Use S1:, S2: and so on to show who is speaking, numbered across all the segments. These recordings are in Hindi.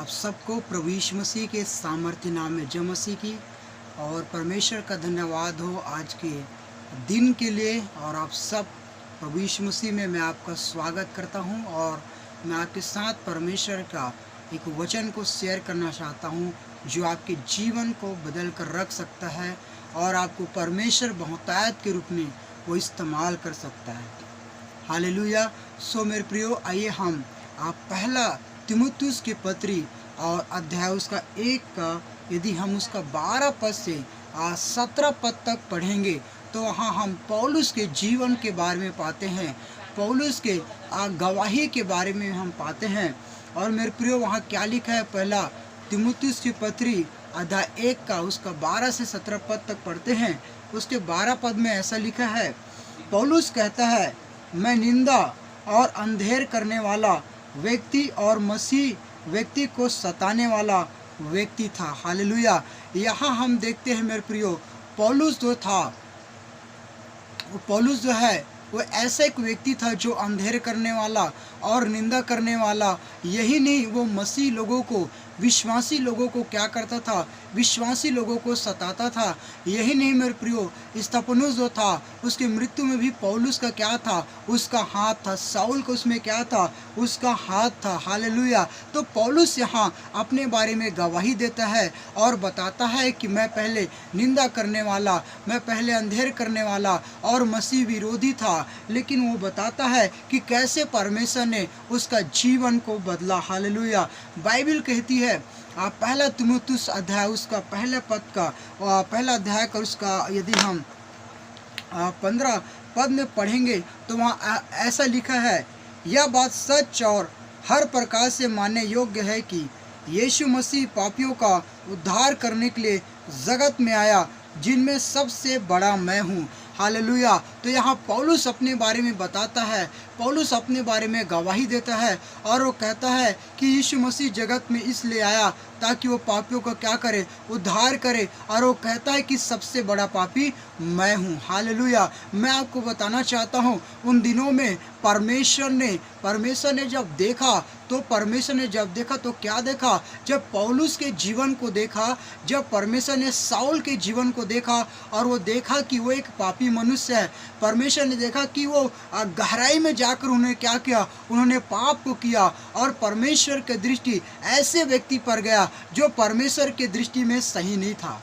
S1: आप सबको प्रभु यीशु मसीह के सामर्थ्य नाम में जय मसीह की और परमेश्वर का धन्यवाद हो आज के दिन के लिए। और आप सब प्रभु यीशु मसीह में मैं आपका स्वागत करता हूं और मैं आपके साथ परमेश्वर का एक वचन को शेयर करना चाहता हूं जो आपके जीवन को बदल कर रख सकता है और आपको परमेश्वर बहुतायत के रूप में वो इस्तेमाल कर सकता है। हालेलुया। सो मेरे प्रियो, आइए हम आप पहला तीमुथियुस की पत्री और अध्याय उसका 1 का यदि हम उसका 12 पद से 17 पद तक पढ़ेंगे तो वहाँ हम पौलुस के जीवन के बारे में पाते हैं, पौलुस के गवाही के बारे में हम पाते हैं। और मेरे प्रियो, वहाँ क्या लिखा है? पहला तीमुथियुस की पत्री अध्याय 1 का उसका 12 से 17 पद तक पढ़ते हैं। उसके 12 पद में ऐसा लिखा है, पौलुस कहता है, मैं निंदा और अंधेर करने वाला व्यक्ति और मसीह व्यक्ति को सताने वाला व्यक्ति था। हालेलुया। यहाँ हम देखते हैं मेरे प्रियो, पौलुस जो है वो ऐसा एक व्यक्ति था जो अंधेर करने वाला और निंदा करने वाला, यही नहीं वो मसीह लोगों को, विश्वासी लोगों को क्या करता था? विश्वासी लोगों को सताता था। यही नहीं मेरे प्रियो, स्तिफनुस जो था उसकी मृत्यु में भी पौलुस का क्या था? उसका हाथ था। शाऊल का उसमें क्या था? उसका हाथ था। हालेलुया। तो पौलुस यहाँ अपने बारे में गवाही देता है और बताता है कि मैं पहले निंदा करने वाला, मैं पहले अंधेर करने वाला और मसीह विरोधी था, लेकिन वो बताता है कि कैसे परमेश्वर ने उसका जीवन को बदला। हालेलुया। बाइबल कहती है पहला तीमुथियुस अध्याय उसका पहले पद का पहला अध्याय का उसका यदि हम 15 पद में पढ़ेंगे तो वहाँ ऐसा लिखा है, यह बात सच और हर प्रकार से मानने योग्य है कि यीशु मसीह पापियों का उद्धार करने के लिए जगत में आया, जिनमें सबसे बड़ा मैं हूँ। हालेलुया। तो यहाँ पौलुस अपने बारे में बताता है, पौलुस अपने बारे में गवाही देता है और वो कहता है कि यीशु मसीह जगत में इसलिए आया ताकि वो पापियों को क्या करे? उद्धार करे। और वो कहता है कि सबसे बड़ा पापी मैं हूँ। हालेलुया। मैं आपको बताना चाहता हूँ, उन दिनों में परमेश्वर ने जब देखा तो क्या देखा? जब पौलुस के जीवन को देखा, जब परमेश्वर ने शाऊल के जीवन को देखा और वो देखा कि वो एक पापी मनुष्य है, परमेश्वर ने देखा कि वो गहराई में जाकर उन्होंने क्या किया? उन्होंने पाप को किया और परमेश्वर की दृष्टि ऐसे व्यक्ति पर गया जो परमेश्वर की दृष्टि में सही नहीं था।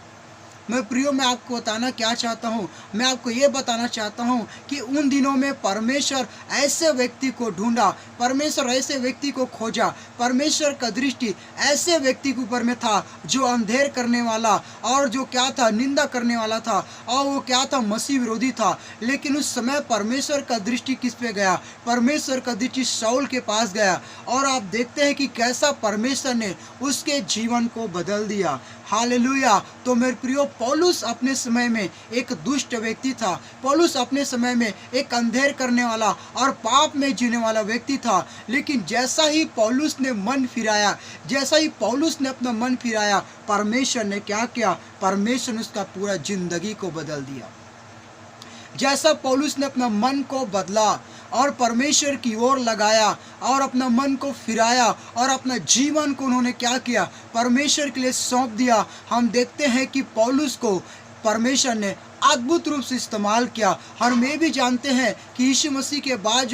S1: मैं प्रियो, मैं आपको बताना क्या चाहता हूँ? मैं आपको ये बताना चाहता हूँ कि उन दिनों में परमेश्वर ऐसे व्यक्ति को ढूंढा, परमेश्वर ऐसे व्यक्ति को खोजा, परमेश्वर का दृष्टि ऐसे व्यक्ति के ऊपर में था जो अंधेर करने वाला और जो क्या था? निंदा करने वाला था और वो क्या था? मसीह विरोधी था। लेकिन उस समय परमेश्वर का दृष्टि किस पे गया? परमेश्वर का दृष्टि शाऊल के पास गया और आप देखते हैं कि कैसा परमेश्वर ने उसके जीवन को बदल दिया। हालेलुया। तो मेरे प्रियो, पौलुस अपने समय में एक दुष्ट व्यक्ति था, पौलुस अपने समय में एक अंधेर करने वाला और पाप में जीने वाला व्यक्ति था। लेकिन जैसा ही पौलुस ने मन फिराया, परमेश्वर ने क्या किया? परमेश्वर ने उसका पूरा जिंदगी को बदल दिया। जैसा पौलुस ने अपना मन को बदला और परमेश्वर की ओर लगाया और अपना मन को फिराया और अपना जीवन को उन्होंने क्या किया? परमेश्वर के लिए सौंप दिया। हम देखते हैं कि पौलुस को परमेश्वर ने अद्भुत रूप से इस्तेमाल किया। और मैं भी जानते हैं कि यीशु मसीह के बाद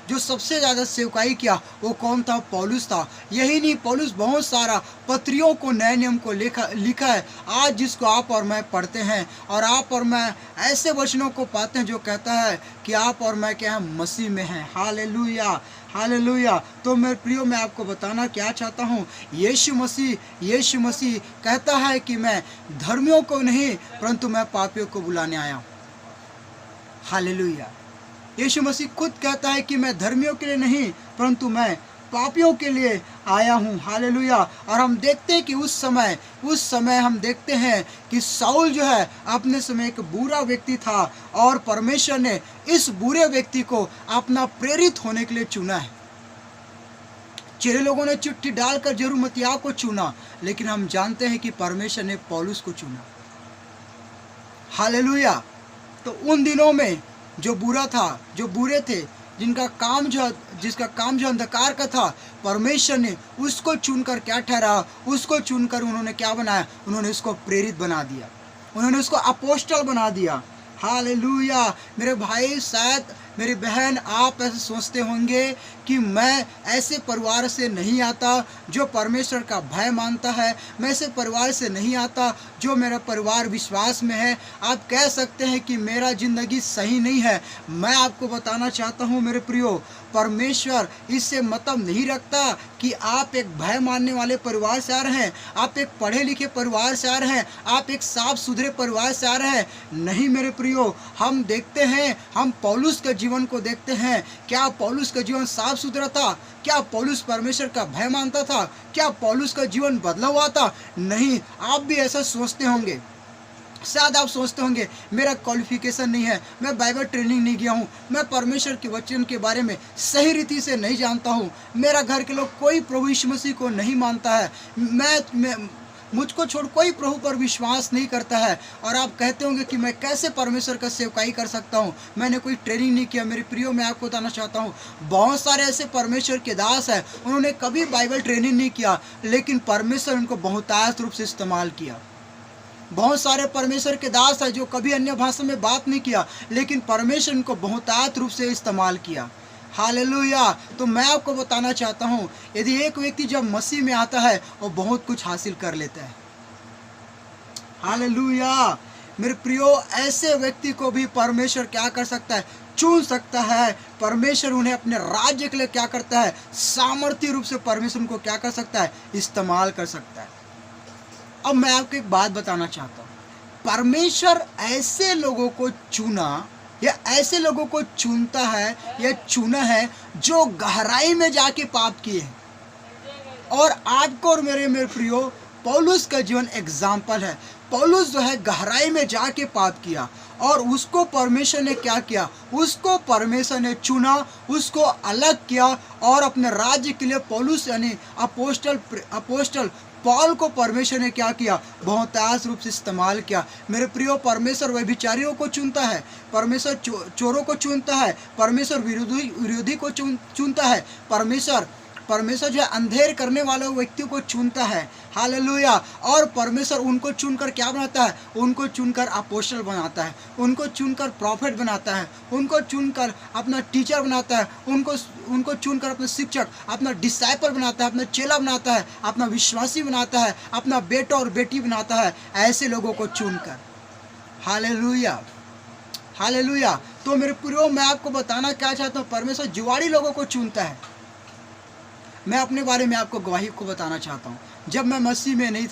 S1: जो सबसे ज़्यादा सेवकाई किया वो कौन था? पौलुस था। यही नहीं, पौलुस बहुत सारा पत्रियों को, नए नियम को लिखा है आज, जिसको आप और मैं पढ़ते हैं और आप और मैं ऐसे वचनों को पाते हैं जो कहता है कि आप और मैं क्या है? मसीह में हैं। Hallelujah, hallelujah. तो मेरे प्रियो, मैं आपको बताना क्या चाहता हूँ, यीशु मसीह कहता है कि मैं धर्मियों को नहीं परंतु मैं पापियों को बुलाने आया हूँ। हालेलुया। यीशु मसीह खुद कहता है कि मैं धर्मियों के लिए नहीं परंतु मैं पापियों के लिए आया हूँ। हालेलुया। और हम देखते हैं कि उस समय हम देखते हैं कि शाऊल जो है अपने समय एक बुरा व्यक्ति था और परमेश्वर ने इस बुरे व्यक्ति को अपना प्रेरित होने के लिए चुना है। चेले लोगों ने चिट्ठी डालकर जरूर मत्तियाह को चुना, लेकिन हम जानते हैं कि परमेश्वर ने पौलुस को चुना। हालेलुया। तो उन दिनों में जो बुरा था, जो बुरे थे, जिसका काम जो अंधकार का था, परमेश्वर ने उसको चुनकर क्या ठहरा, उसको चुनकर उन्होंने क्या बनाया, उन्होंने उसको प्रेरित बना दिया, उन्होंने उसको अपोस्टल बना दिया। हालेलुया। मेरे भाई, शायद मेरी बहन, आप ऐसे सोचते होंगे कि मैं ऐसे परिवार से नहीं आता जो परमेश्वर का भय मानता है, मैं ऐसे परिवार से नहीं आता जो मेरा परिवार विश्वास में है। आप कह सकते हैं कि मेरा ज़िंदगी सही नहीं है। मैं आपको बताना चाहता हूँ मेरे प्रियो, परमेश्वर इससे मतलब नहीं रखता कि आप एक भय मानने वाले परिवार से आ रहे हैं, आप एक पढ़े लिखे परिवार से आ रहे हैं, आप एक साफ सुथरे परिवार से आ रहे हैं। नहीं मेरे प्रियो, हम देखते हैं, हम पौलुस के जीवन को देखते हैं। क्या पौलुस का जीवन साफ सुथरा था? क्या पौलुस परमेश्वर का भय मानता था? क्या पौलुस का जीवन बदला हुआ था? नहीं। आप भी ऐसा सोचते होंगे, शायद आप सोचते होंगे मेरा क्वालिफिकेशन नहीं है, मैं बाइबल ट्रेनिंग नहीं गया हूँ, मैं परमेश्वर के वचन के बारे में सही रीति से नहीं जानता हूँ, मेरा घर के लोग कोई प्रभु यीशु मसीह को नहीं मानता है, मैं मुझको छोड़ कोई प्रभु पर विश्वास नहीं करता है। और आप कहते होंगे कि मैं कैसे परमेश्वर का सेवकाई कर सकता हूँ, मैंने कोई ट्रेनिंग नहीं किया। मेरे प्रियो, मैं आपको बताना चाहता हूँ, बहुत सारे ऐसे परमेश्वर के दास हैं, उन्होंने कभी बाइबल ट्रेनिंग नहीं किया, लेकिन परमेश्वर उनको बहुतायत रूप से इस्तेमाल किया। बहुत सारे परमेश्वर के दास हैं जो कभी अन्य भाषा में बात नहीं किया, लेकिन परमेश्वर उनको बहुतायत रूप से इस्तेमाल किया। हालेलुया। तो मैं आपको बताना चाहता हूँ, यदि एक व्यक्ति जब मसीह में आता है वो बहुत कुछ हासिल कर लेता है। हालेलुया। मेरे प्रियो, ऐसे व्यक्ति को भी परमेश्वर क्या कर सकता है, चुन सकता है। परमेश्वर उन्हें अपने राज्य के लिए क्या करता है, सामर्थ्य रूप से परमेश्वर उनको क्या कर सकता है, इस्तेमाल कर सकता है। अब मैं आपको एक बात बताना चाहता हूँ, परमेश्वर ऐसे लोगों को चुना या ऐसे लोगों को चुनता है या चुना है जो गहराई में जाके पाप किए हैं। और आपको और मेरे प्रियो, पौलुस का जीवन एग्जाम्पल है। पौलुस जो है गहराई में जाके पाप किया और उसको परमेश्वर ने क्या किया, उसको परमेश्वर ने चुना, उसको अलग किया और अपने राज्य के लिए पौलुस यानी अपोस्टल पौल को परमेश्वर ने क्या किया, बहुतायत रूप से इस्तेमाल किया। मेरे प्रियो, परमेश्वर व्यभिचारियों को चुनता है, परमेश्वर चोरों को चुनता है, परमेश्वर विरोधी को चुनता है, परमेश्वर जो है अंधेर करने वाले व्यक्तियों को चुनता है। हालेलुया। और परमेश्वर उनको चुनकर क्या बनाता है, उनको चुनकर अपोस्टल बनाता है, उनको चुनकर प्रॉफिट बनाता है, उनको चुनकर अपना टीचर बनाता है, उनको चुनकर अपना शिक्षक, अपना डिसाइपल बनाता है, अपना चेला बनाता है, अपना विश्वासी बनाता है, अपना बेटा और बेटी बनाता है, ऐसे लोगों को चुनकर। हालेलुया। हालेलुया। तो मेरे प्रियो, मैं आपको बताना क्या चाहता हूँ, परमेश्वर जुआड़ी लोगों को चुनता है। मैं अपने बारे में आपको गवाही को बताना चाहता हूँ। जब मैं मसीह में नहीं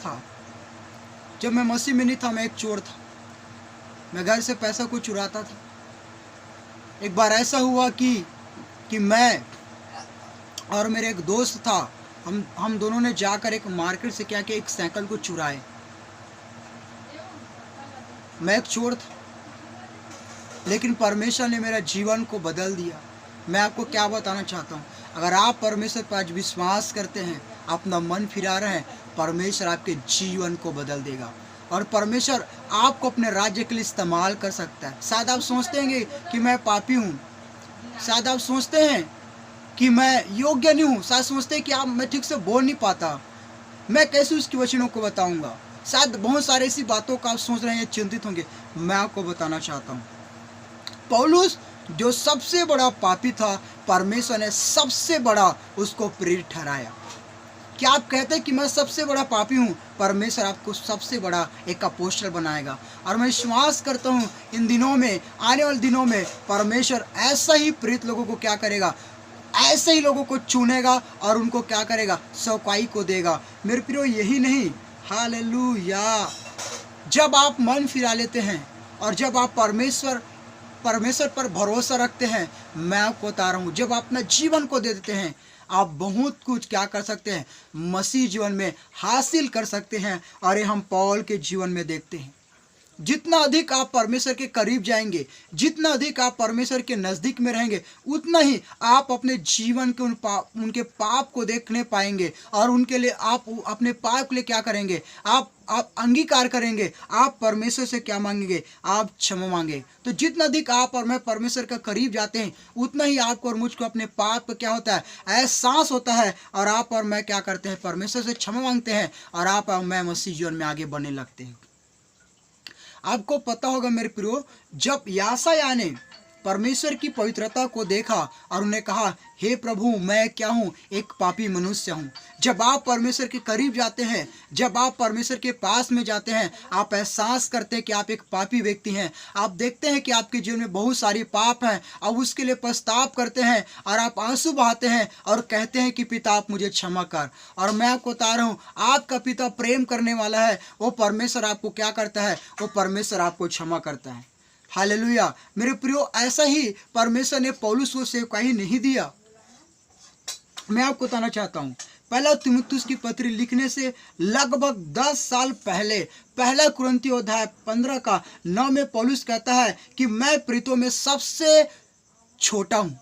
S1: था, मैं एक चोर था। मैं घर से पैसा को चुराता था। एक बार ऐसा हुआ कि मैं और मेरे एक दोस्त था, हम दोनों ने जाकर एक मार्केट से क्या किया, एक साइकिल को चुराए। मैं एक चोर था, लेकिन परमेश्वर ने मेरा जीवन को बदल दिया। मैं आपको क्या बताना चाहता हूँ, अगर आप परमेश्वर पर आज विश्वास करते हैं, अपना मन फिरा रहे हैं, परमेश्वर आपके जीवन को बदल देगा और परमेश्वर आपको अपने राज्य के लिए इस्तेमाल कर सकता है। शायद आप सोचते हैं कि मैं पापी हूँ, शायद आप सोचते हैं कि मैं योग्य नहीं हूँ, शायद सोचते हैं कि मैं ठीक से बोल नहीं पाता, मैं कैसे उसकी वचनों को बताऊँगा। शायद बहुत सारी ऐसी बातों का आप सोच रहे हैं, चिंतित होंगे। मैं आपको बताना चाहता हूँ, पौलुस जो सबसे बड़ा पापी था, परमेश्वर ने सबसे बड़ा उसको प्रेरित ठहराया। क्या आप कहते हैं कि मैं सबसे बड़ा पापी हूँ, परमेश्वर आपको सबसे बड़ा एक अपोस्टल बनाएगा। और मैं विश्वास करता हूँ इन दिनों में, आने वाले दिनों में परमेश्वर ऐसा ही प्रेरित लोगों को क्या करेगा, ऐसे ही लोगों को चुनेगा और उनको क्या करेगा, सेवकाई को देगा। मेरे प्रियो, यही नहीं, हालेलुया, जब आप मन फिरा लेते हैं और जब आप परमेश्वर पर भरोसा रखते हैं, मैं आपको बता रहा हूँ, जब आप अपना जीवन को दे देते हैं, आप बहुत कुछ क्या कर सकते हैं, मसीह जीवन में हासिल कर सकते हैं। और ये हम पौल के जीवन में देखते हैं। जितना अधिक आप परमेश्वर के करीब जाएंगे, जितना अधिक आप परमेश्वर के नज़दीक में रहेंगे, उतना ही आप अपने जीवन के उनके पाप को देखने पाएंगे और उनके लिए आप अपने पाप के लिए क्या करेंगे, आप अंगीकार करेंगे, आप परमेश्वर से क्या मांगेंगे, आप क्षमा मांगे। तो जितना अधिक आप और मैं परमेश्वर के करीब जाते हैं, उतना ही आपको और मुझको अपने पाप का क्या होता है, एहसास होता है, और आप और मैं क्या करते हैं, परमेश्वर से क्षमा मांगते हैं, और आप और मैं मसीह जीवन में आगे बढ़ने लगते हैं। आपको पता होगा मेरे प्रियो, जब याशायाह ने परमेश्वर की पवित्रता को देखा और उन्हें कहा, हे प्रभु मैं क्या हूँ, एक पापी मनुष्य हूँ। जब आप परमेश्वर के करीब जाते हैं, जब आप परमेश्वर के पास में जाते हैं, आप एहसास करते हैं कि आप एक पापी व्यक्ति हैं। आप देखते हैं कि आपके जीवन में बहुत सारी पाप हैं, अब उसके लिए पछताव करते हैं और आप आंसू बहाते हैं और कहते हैं कि पिता आप मुझे क्षमा कर। और मैं आपको बता रहा हूँ, आपका पिता प्रेम करने वाला है, वो परमेश्वर आपको क्या करता है, वो परमेश्वर आपको क्षमा करता है। हालेलुया मेरे प्रियो, ऐसा ही परमेश्वर ने पौलुस को सेवकाई नहीं दिया। मैं आपको बताना चाहता हूँ, पहला तीमुथियुस की पत्री लिखने से लगभग 10 साल पहले, पहला कुरिन्थियों अध्याय 15 का 9 में पौलुस कहता है कि मैं प्रीतों में सबसे छोटा हूँ।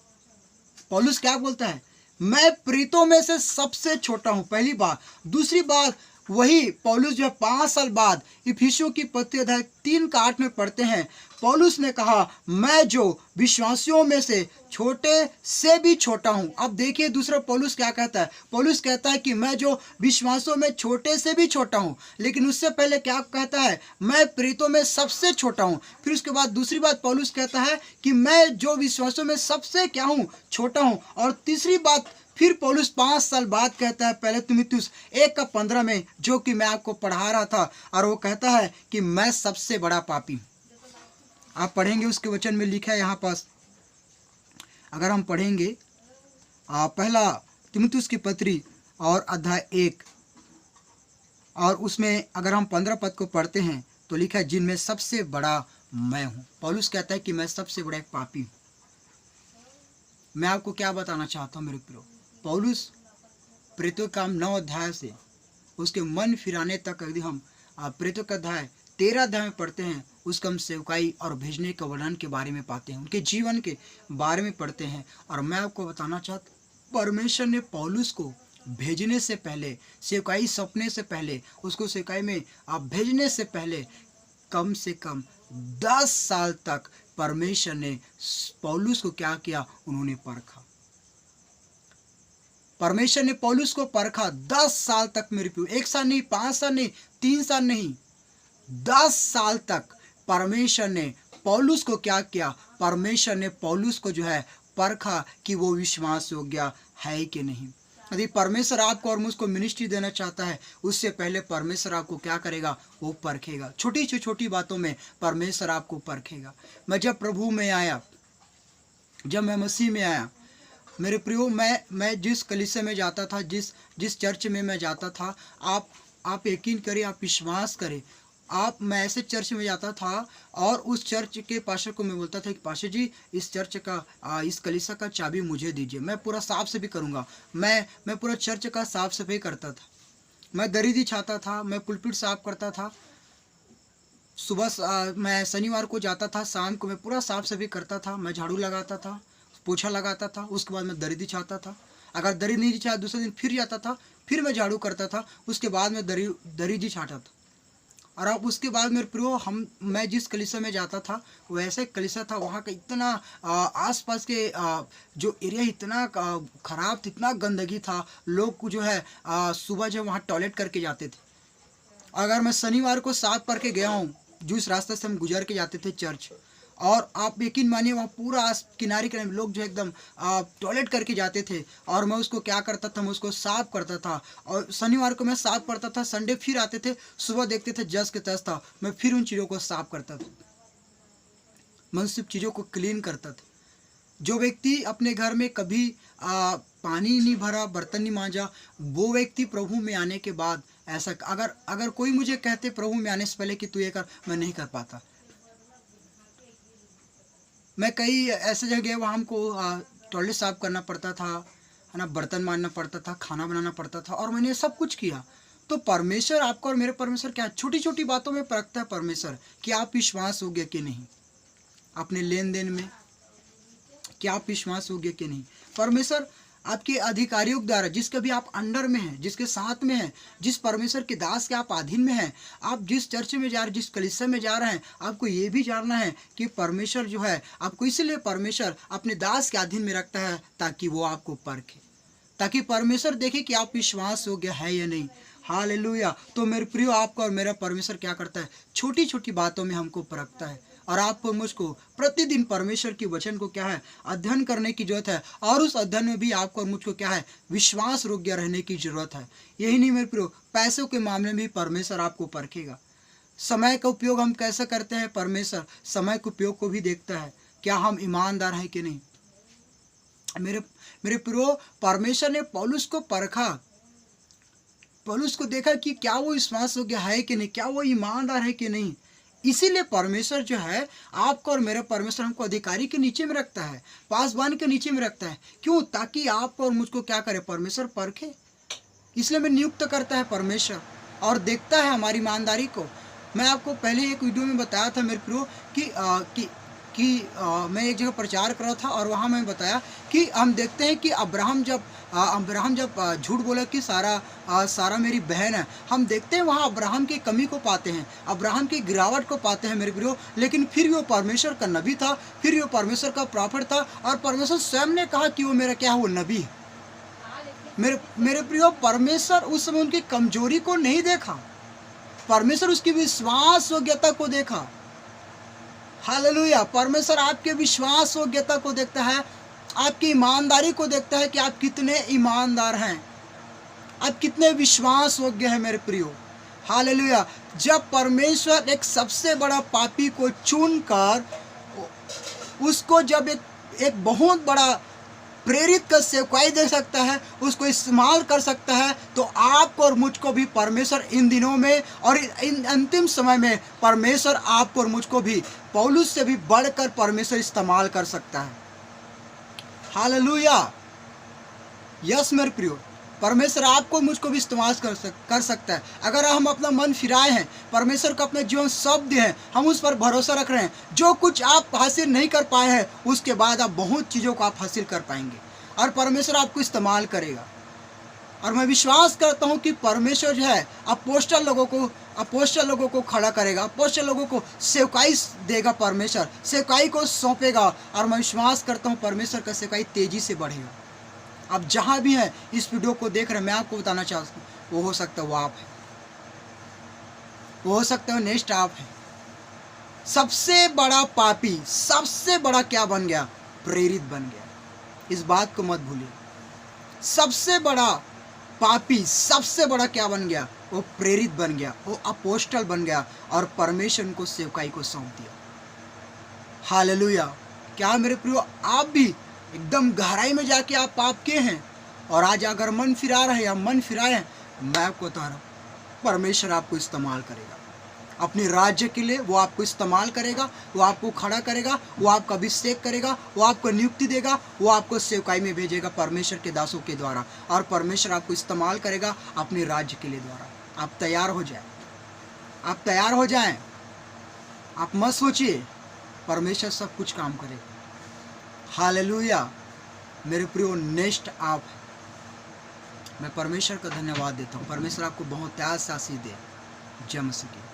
S1: पौलुस क्या बोलता है, मैं प्रीतों में से सबसे छोटा हूँ, पहली बात। दूसरी बात, वही पौलुस जो 5 साल बाद इफिसियों की पत्री अध्याय 3 का 8 में पढ़ते हैं, पौलुस ने कहा मैं जो विश्वासियों में से छोटे से भी छोटा हूँ। अब देखिए दूसरा पौलुस क्या कहता है, पौलुस कहता है कि मैं जो विश्वासियों में छोटे से भी छोटा हूँ, लेकिन उससे पहले क्या कहता है, मैं प्रीतों में सबसे छोटा हूँ। फिर उसके बाद दूसरी बात पौलुस कहता है कि मैं जो विश्वासियों में सबसे क्या हूँ, छोटा हूँ। और तीसरी बात फिर पौलुस 5 साल बाद कहता है, पहले तीमुथियुस 1:15 में, जो कि मैं आपको पढ़ा रहा था, और वो कहता है कि मैं सबसे बड़ा पापी। आप पढ़ेंगे उसके वचन में लिखा है यहाँ पास, अगर हम पढ़ेंगे पहला तीमुथियुस की पत्री और अध्याय 1, और उसमें अगर हम 15 पद को पढ़ते हैं तो लिखा है, जिनमें सबसे बड़ा मैं हूँ। पौलुस कहता है कि मैं सबसे बड़ा एक पापी हूँ। मैं आपको क्या बताना चाहता हूँ मेरे प्रियो, पौलुस प्रेरितों का 9 अध्याय से उसके मन फिराने तक, यदि हम प्रेरितों का अध्याय 13 अध्याय में पढ़ते हैं, उसका हम सेवकाई और भेजने के वर्णन के बारे में पाते हैं, उनके जीवन के बारे में पढ़ते हैं। और मैं आपको बताना चाहता, परमेश्वर ने पौलुस को भेजने से पहले, सेवकाई सौंपने से पहले, उसको सेवकाई में भेजने से पहले कम से कम 10 साल तक परमेश्वर ने पौलुस को क्या किया, उन्होंने परखा। परमेश्वर ने पौलुस को परखा 10 साल तक मेरे प्रियो, 1 साल नहीं, 5 साल नहीं, 3 साल नहीं, 10 साल तक परमेश्वर ने पौलुस को क्या किया, परमेश्वर ने पौलुस को जो है परखा कि वो विश्वास योग्य है कि नहीं। यदि परमेश्वर आपको और मुझको मिनिस्ट्री देना चाहता है, उससे पहले परमेश्वर आपको क्या करेगा, वो परखेगा। छोटी से छोटी बातों में परमेश्वर आपको परखेगा। मैं जब प्रभु में आया, जब मैं मसीह में आया मेरे प्रियो, मैं जिस कलीसिया में जाता था, जिस चर्च में मैं जाता था, आप यकीन करें, आप विश्वास करें, मैं ऐसे चर्च में जाता था और उस चर्च के पास्टर को मैं बोलता था कि पास्टर जी, इस चर्च का इस कलीसिया का चाबी मुझे दीजिए, मैं पूरा साफ सफाई करूँगा। मैं पूरा चर्च का साफ सफाई करता था, मैं दरीदी छाता था, मैं पुलपिट साफ करता था। सुबह मैं शनिवार को जाता था, शाम को मैं पूरा साफ सफाई करता था, मैं झाड़ू लगाता था, पोछा लगाता था, उसके बाद मैं दरीदी छाता था। अगर दरी नहीं छाया, दूसरे दिन फिर जाता था, फिर मैं झाड़ू करता था, उसके बाद मैं दरीदी छाता था। और अब उसके बाद मेरे प्रियो, मैं जिस कलीसिया में जाता था वो ऐसा एक कलीसिया था, वहाँ का इतना आसपास के जो एरिया इतना ख़राब था, इतना गंदगी था, लोग जो है सुबह जो वहाँ टॉयलेट करके जाते थे। अगर मैं शनिवार को साफ करके गया हूँ, जिस रास्ते से हम गुजर के जाते थे चर्च, और आप यकीन मानिए वहाँ पूरा किनारे किनारे लोग जो एकदम टॉयलेट करके जाते थे, और मैं उसको क्या करता था, मैं उसको साफ करता था। और शनिवार को मैं साफ करता था, संडे फिर आते थे, सुबह देखते थे जस के तस था, मैं फिर उन चीज़ों को साफ करता था, मैं सिर्फ चीज़ों को क्लीन करता था। जो व्यक्ति अपने घर में कभी पानी नहीं भरा, बर्तन नहीं मांजा, वो व्यक्ति प्रभु में आने के बाद ऐसा, अगर कोई मुझे कहते प्रभु में आने से पहले कि तू ये कर, मैं नहीं कर पाता। मैं कई ऐसे जगह गया, वहाँ हमको टॉयलेट साफ करना पड़ता था, है ना, बर्तन मांजना पड़ता था, खाना बनाना पड़ता था, और मैंने सब कुछ किया। तो परमेश्वर आपको और मेरे परमेश्वर क्या छोटी छोटी बातों में परखता है परमेश्वर कि आप विश्वास योग्य कि नहीं, अपने लेन देन में क्या आप विश्वास योग्य कि नहीं। परमेश्वर आपके अधिकारियों के द्वारा, जिसके भी आप अंडर में हैं, जिसके साथ में हैं, जिस परमेश्वर के दास के आप अधीन में हैं, आप जिस चर्च में जा रहे हैं, जिस कलीसिया में जा रहे हैं, आपको ये भी जानना है कि परमेश्वर जो है आपको इसलिए परमेश्वर अपने दास के अधीन में रखता है ताकि वो आपको परखे, ताकि परमेश्वर देखे कि आप विश्वास योग्य है या नहीं। हालेलुया। तो मेरे प्रियो, आपका और मेरा परमेश्वर क्या करता है, छोटी छोटी बातों में हमको परखता है। और आपको मुझको प्रतिदिन परमेश्वर की वचन को क्या है, अध्ययन करने की जरूरत है। और उस अध्ययन में भी आपको और मुझको क्या है, विश्वास योग्य रहने की जरूरत है। यही नहीं मेरे प्रियो, पैसों के मामले में भी परमेश्वर आपको परखेगा। समय का उपयोग हम कैसे करते हैं, परमेश्वर समय के उपयोग को भी देखता है, क्या हम ईमानदार हैं कि नहीं। मेरे प्रियो, परमेश्वर ने पौलुस को परखा, पौलुस को देखा कि क्या वो विश्वास योग्य है कि नहीं, क्या वो ईमानदार है कि नहीं। इसीलिए परमेश्वर जो है आपको और मेरे परमेश्वर हमको अधिकारी के नीचे में रखता है, पासवान के नीचे में रखता है। क्यों? ताकि आपको और मुझको क्या करे, परमेश्वर परखे। इसलिए मैं नियुक्त करता है परमेश्वर और देखता है हमारी ईमानदारी को। मैं आपको पहले एक वीडियो में बताया था मेरे प्रियो कि मैं एक जगह प्रचार कर रहा था और वहाँ मैं बताया कि हम देखते हैं कि अब्राहम जब झूठ बोला कि सारा मेरी बहन है, हम देखते हैं वहाँ अब्राहम की कमी को पाते हैं, अब्राहम की गिरावट को पाते हैं मेरे प्रियो। लेकिन फिर भी वो परमेश्वर का नबी था, फिर भी वो परमेश्वर का प्रॉफिट था और परमेश्वर स्वयं ने कहा कि वो मेरा क्या है, वो नबी है। मेरे प्रियो, परमेश्वर उस समय उनकी कमजोरी को नहीं देखा, परमेश्वर उसकी विश्वास योग्यता को देखा। हालेलुया। परमेश्वर आपके विश्वास योग्यता को देखता है, आपकी ईमानदारी को देखता है कि आप कितने ईमानदार हैं, आप कितने विश्वास योग्य हैं मेरे प्रियो। हालेलुया। जब परमेश्वर एक सबसे बड़ा पापी को चुनकर उसको जब एक बहुत बड़ा प्रेरित कर सेवकाई दे सकता है, उसको इस्तेमाल कर सकता है, तो आपको और मुझको भी परमेश्वर इन दिनों में और इन अंतिम समय में परमेश्वर आपको और मुझको भी पौलुस से भी बढ़कर परमेश्वर इस्तेमाल कर सकता है। हालेलुया। यस मेरे प्रियो, परमेश्वर आपको मुझको भी इस्तेमाल कर सकता है। अगर हम अपना मन फिराए हैं, परमेश्वर को अपने जीवन सौंप दिए हैं, हम उस पर भरोसा रख रहे हैं, जो कुछ आप हासिल नहीं कर पाए हैं उसके बाद आप बहुत चीज़ों को आप हासिल कर पाएंगे और परमेश्वर आपको इस्तेमाल करेगा। और मैं विश्वास करता हूँ कि परमेश्वर जो है अपोस्टल लोगों को खड़ा करेगा, अपोस्टल लोगों को सेवकाई देगा, परमेश्वर सेवकाई को सौंपेगा। और मैं विश्वास करता हूँ परमेश्वर का सेवकाई तेजी से बढ़ेगा। आप जहाँ भी हैं इस वीडियो को देख रहे हैं, मैं आपको बताना चाहता हूँ, वो हो सकता है वो आप है, वो हो सकता है नेक्स्ट आप है। सबसे बड़ा पापी सबसे बड़ा क्या बन गया, प्रेरित बन गया। इस बात को मत भूलिए। सबसे बड़ा पापी सबसे बड़ा क्या बन गया, वो प्रेरित बन गया, वो अपोस्टल बन गया और परमेश्वर को सेवकाई को सौंप दिया। हालेलुया। क्या मेरे प्रियो, आप भी एकदम गहराई में जाके आप पाप के हैं और आज अगर मन फिरा रहे हैं, मन फिराए हैं, मैं आपको बता रहा हूँ परमेश्वर आपको इस्तेमाल करेगा अपने राज्य के लिए। वो आपको इस्तेमाल करेगा, वो आपको खड़ा करेगा, वो आपका अभिषेक करेगा, वो आपको नियुक्ति देगा, वो आपको सेवकाई में भेजेगा परमेश्वर के दासों के द्वारा और परमेश्वर आपको इस्तेमाल करेगा अपने राज्य के लिए द्वारा। आप तैयार हो जाएं, आप तैयार हो जाएं। आप मत सोचिए, परमेश्वर सब कुछ काम करेगा। हालेलुया। मेरे प्रियो, नेक्स्ट आप। मैं परमेश्वर का धन्यवाद देता हूँ। परमेश्वर आपको बहुत प्यार से आशीष दे। जय मसीह की।